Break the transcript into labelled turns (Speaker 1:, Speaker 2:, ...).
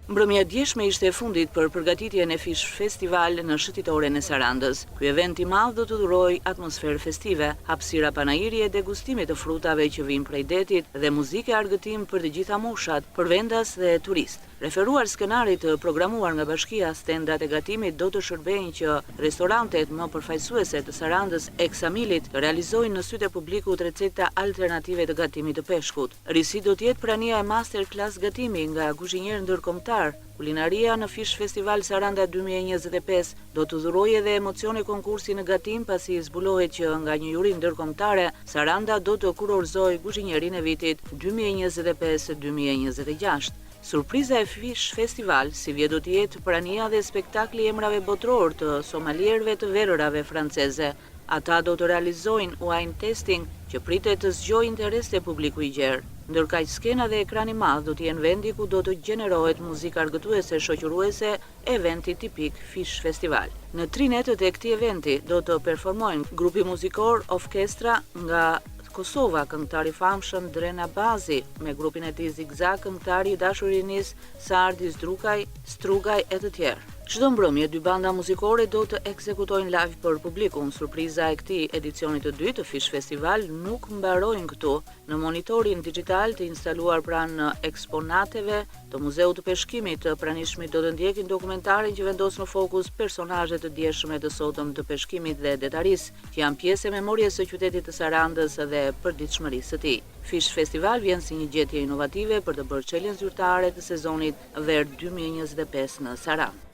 Speaker 1: Mbrëmja djeshme ishte e fundit për përgatitjen e Fish Festival në shëtitoren e Sarandës. Ky event i madh do të dhurojë atmosferë festive, hapësira panajirje, degustimit të frutave që vijnë prej detit dhe muzikë argëtim për të gjitha moshat, përvendas dhe turist. Referuar skenarit të programuar nga bashkia, stendat e gatimit do të shërbejnë që restorantet më përfaqësuese të Sarandës e Ksamilit të realizojnë në sytë e publikut receta alternative të gatimit të peshkut. Risi do të jetë prania e masterclass gatimi nga kuzhinierë ndërkombëtar. Kulinaria në Fish Festival Saranda 2025 do të dhurojë edhe emocione konkursi në gatim, pasi zbulohet që nga një juri ndërkombëtare Saranda do të kurorëzojë kuzhinierin e vitit 2025-2026. Surpriza e Fish Festival si vjet do të jetë prania dhe spektakli i emrave botror të somalierëve të verërave franceze. Ata do të realizojnë wine tasting që pritet të zgjojë interes te publiku i gjerë. Ndërkaq skena dhe ekrani i madh do të jenë vendi ku do të gjenerohet muzikë argëtuese shoqëruese, eventi tipik Fish Festival. Në 3 netët e këtij eventi do të performojnë grupi muzikor Orkestra nga Kosova, këngëtari i famshëm Drena Bazi, me grupin e tij Zigzag, këngëtari i dashurinis Sardi Strugaj e të tjerë. Çdo mbrëmje 2 banda muzikore do të ekzekutojnë live për publikun. Surpriza e këtij edicionit të dytë të Fish Festival nuk mbarojnë këtu. Në monitorin digital të instaluar pranë eksponateve të Muzeut të Peshkimit të pranishmit do të ndjekin dokumentarin që vendos në fokus personazhe të dieshme të sotëm të peshkimit dhe detarisë, që janë pjesë e memorjes së qytetit të Sarandës dhe përditshmërisë së tij. Fish Festival vjen si një gjetje inovative për të bërë çeljen zyrtare të sezonit ver 2025 në Sarandë.